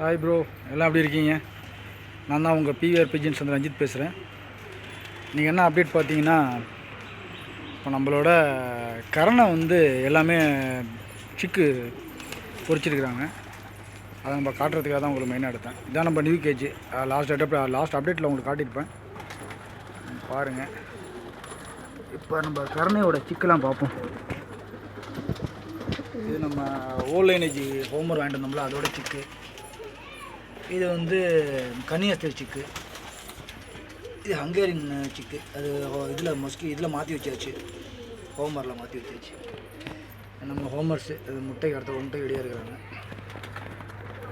Hi bro, எல்லாம் எப்படி இருக்கீங்க? நான் தான் உங்கள் பிவிஆர் பிஜின்ஸ் வந்து ரஞ்சித் பேசுகிறேன். நீங்கள் என்ன அப்டேட் பார்த்தீங்கன்னா, இப்போ நம்மளோட கரணை வந்து எல்லாமே சிக்கு பொறிச்சிருக்கிறாங்க. அதை நம்ம காட்டுறதுக்காக தான் உங்களுக்கு மெயினாக எடுத்தேன். இதான் நம்ம நியூ கேஜி லாஸ்ட் அப்டேட்டில் உங்களுக்கு காட்டியிருப்பேன், பாருங்கள். இப்போ நம்ம கரணையோட சிக்கெல்லாம் பார்ப்போம். இது நம்ம ஓல் எனர்ஜி ஹோமர் வாங்கிட்டு வந்தோம்ல, அதோட சிக்கு. இது வந்து கன்னியாஸ்திரி சிக்கு. இது ஹங்கேரியன் சிக்கு. அது இதில் மாற்றி வச்சாச்சு, ஹோமரில் மாற்றி வச்சாச்சு. நம்ம ஹோமர்ஸு இது முட்டைக்கு அடுத்த முட்டை ரெடியாக இருக்கிறாங்க.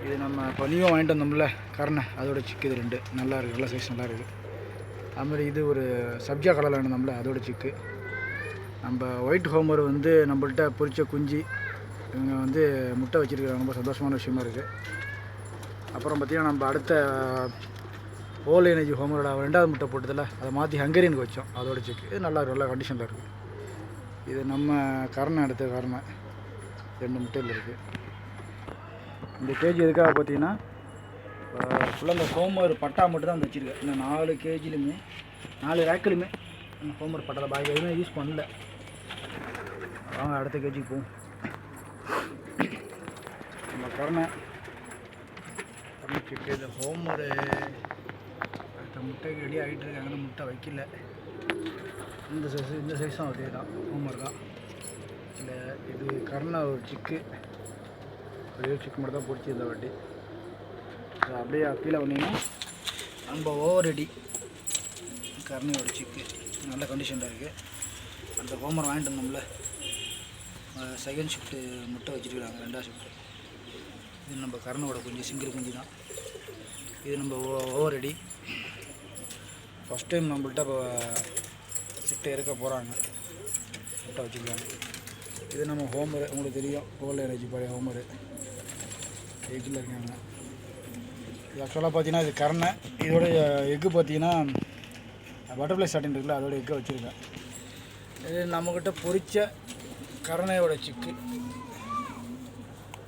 இது நம்ம இப்போ நியூவாக வாங்கிட்டு வந்தோம்ல கரணை, அதோட சிக்கு. இது ரெண்டு நல்லா இருக்குது, நல்ல சைஸ் நல்லா இருக்குது. அதுமாதிரி இது ஒரு சப்ஜா கலரில் வாங்கினோம்ல, அதோட சிக்கு. நம்ம ஒயிட் ஹோமர் வந்து நம்மள்கிட்ட பொரிச்ச குஞ்சு இவங்க வந்து முட்டை வச்சுருக்காங்க, ரொம்ப சந்தோஷமான விஷயமா இருக்குது. அப்புறம் பார்த்திங்கன்னா நம்ம அடுத்த ஓல் எனர்ஜி ஹோமரோட ரெண்டாவது முட்டை போட்டதில்ல, அதை மாற்றி ஹங்கேரியனுக்கு வச்சோம், அதோட சிக்கு. இது நல்லா கண்டிஷனில் இருக்குது. இது நம்ம கரணை எடுத்த கரணை 2 முட்டையில் இருக்குது. இந்த கேஜி எதுக்காக பார்த்தீங்கன்னா, ஃபுல்லாக இந்த ஹோமர் பட்டா மட்டும் தான் வச்சுருக்கேன். இந்த 4 கேஜிலுமே 4 ரேக்கிலுமே ஹோமர் பட்டாவில் பாக்கி எதுவுமே யூஸ் பண்ணல. வாங்க அடுத்த கேஜிக்கு போவோம். நம்ம கரணை சிக்கு. இந்த ஹோமரு அடுத்த முட்டைக்கு ரெடி ஆகிட்டு இருக்காங்க, முட்டை வைக்கல. இந்த சைஸும் அதே தான், ஹோமர் தான். இல்லை இது கரணை ஒரு சிக்கு, ஒரே சிக்கு மட்டும் தான் பிடிச்சி இந்த வாட்டி. அப்படியே கீழே வந்தீங்கன்னா நம்ம ஓவர் ரெடி கரணையோட சிக்கு நல்ல கண்டிஷனில் இருக்குது. அந்த ஹோமர் வாங்கிட்டு வந்தோம்ல, செகண்ட் ஷிஃப்ட்டு முட்டை வச்சுருக்காங்க, 2ஆவது ஷிஃப்ட்டு. இது நம்ம கரணையோட குஞ்சு, சிங்கிள் குஞ்சு தான். இது நம்ம ஓவர் ரெடி. ஃபஸ்ட் டைம் நம்மள்கிட்ட இப்போ சிட்டை இருக்க போகிறாங்க, முட்டை வச்சுருக்காங்க. இது நம்ம ஹோமரு, உங்களுக்கு தெரியும், ஓல் எனர்ஜி பழைய ஹோமரு எக்கில் இருக்காங்க. இது ஆக்சுவலாக பார்த்தீங்கன்னா இது கரணை. இதோட எக்கு பார்த்தீங்கன்னா பட்டர்ஃப்ளை ஸ்டார்டிங் இருக்குல்ல, அதோட எக்கை வச்சுருக்கேன். இது நம்மக்கிட்ட பொரிச்ச கரணையோட சிக்கு.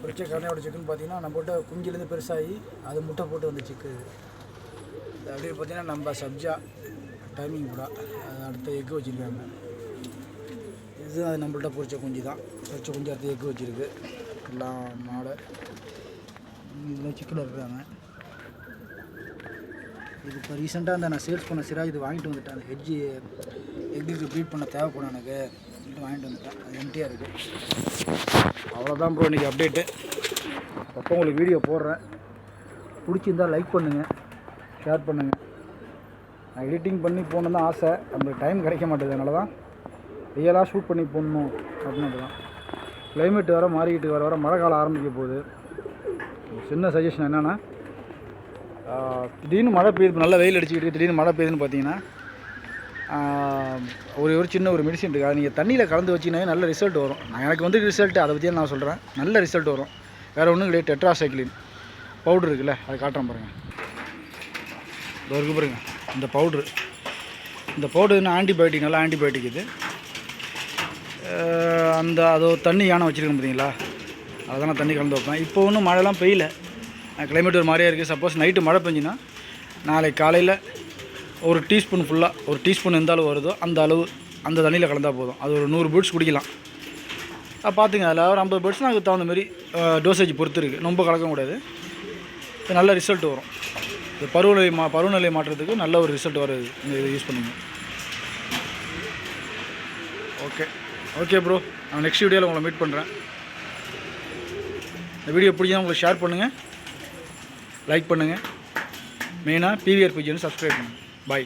பொரிச்ச கரணையோட சிக்குன்னு பார்த்தீங்கன்னா நம்மகிட்ட குஞ்சிலேருந்து பெருசாகி அது முட்டை போட்டு வந்த சிக்கு. இது அப்படியே பார்த்தீங்கன்னா நம்ம சப்ஜா டைமிங் கூட அது அடுத்த எக்கு வச்சுருக்காங்க. இது அது நம்மள்ட்ட பொரிச்ச குஞ்சு தான், பொரிச்ச குஞ்சு அடுத்த எக்கு வச்சுருக்கு. எல்லாம் மாடை இதில் சிக்கில் இருக்கிறாங்க. இது இப்போ ரீசெண்டாக அந்த நான் சேல்ஸ் பண்ண சிராஜ் இது வாங்கிட்டு வந்துட்டேன். அந்த எக்குக்கு ப்ரீட் பண்ண தேவைப்படும் எனக்கு, இது வாங்கிட்டு வந்துட்டேன். அது எம்டியாக இருக்குது. அவ்வளோதான் ப்ரோ இன்றைக்கி அப்டேட்டு. அப்போ உங்களுக்கு வீடியோ போடுறேன், பிடிச்சிருந்தால் லைக் பண்ணுங்கள், ஷேர் பண்ணுங்கள். நான் எடிட்டிங் பண்ணி போகணுன்னு தான் ஆசை, நம்மளுக்கு டைம் கிடைக்க மாட்டேது. அதனால தான் ரியலாக ஷூட் பண்ணி போடணும் அப்படின்னு தான். கிளைமேட் வர மாறிக்கிட்டு வர மழை காலம் ஆரம்பிக்க போகுது. சின்ன சஜஷன் என்னென்னா, திடீர்னு மழை பெய்யுது, நல்லா வெயில் அடிச்சுக்கிட்டு திடீர்னு மழை பெய்யுதுன்னு பார்த்தீங்கன்னா, ஒரு சின்ன ஒரு மெடிசன் இருக்குது, நீங்கள் தண்ணியில் கலந்து வச்சிங்கன்னா நல்ல ரிசல்ட் வரும். எனக்கு வந்து ரிசல்ட்டு அதை பற்றி நான் சொல்கிறேன், நல்ல ரிசல்ட் வரும். வேறு ஒன்றும் கிடையாது. டெட்ராசைக்ளின் பவுட்ரு இருக்குல்ல, அதை காட்டுறேன் பாருங்கள். இது இருக்கு பாருங்கள், இந்த பவுட்ரு இன்னும் ஆன்டிபயோட்டிக், நல்லா ஆன்டிபயோட்டிக் இது. அது தண்ணி யானை வச்சுருக்கேன் பார்த்தீங்களா, அதை தான் நான் தண்ணி கலந்து வைப்பேன். இப்போ ஒன்றும் மழைலாம் பெய்யல, கிளைமேட் ஒரு மாதிரியாக இருக்குது. சப்போஸ் நைட்டு மழை பெஞ்சுன்னா நாளைக்கு காலையில் ஒரு டீஸ்பூன் ஃபுல்லாக, ஒரு டீஸ்பூன் எந்த அளவு வருதோ அந்த அளவு அந்த தண்ணியில் கலந்தால் போதும். அது ஒரு 100 பேர்ட்ஸ் குடிக்கலாம். பார்த்துங்க, அதில் ஒரு 50 பேர்ட்ஸ்னால் அதுக்கு தகுந்த மாதிரி டோசேஜ் பொறுத்து இருக்குது, ரொம்ப கலக்கக்கூடாது. இது நல்ல ரிசல்ட் வரும். இது பருவநிலை மாற்றத்துக்கு நல்ல ஒரு ரிசல்ட் வருது, இந்த இதை யூஸ் பண்ணுங்க. ஓகே ப்ரோ, நான் நெக்ஸ்ட் வீடியோவில் உங்களை மீட் பண்ணுறேன். இந்த வீடியோ பிடிச்சா உங்களுக்கு ஷேர் பண்ணுங்கள், லைக் பண்ணுங்கள். மெயினாக பிவிஆர் பிஜின்னு சப்ஸ்கிரைப் பண்ணுங்கள். பாய்.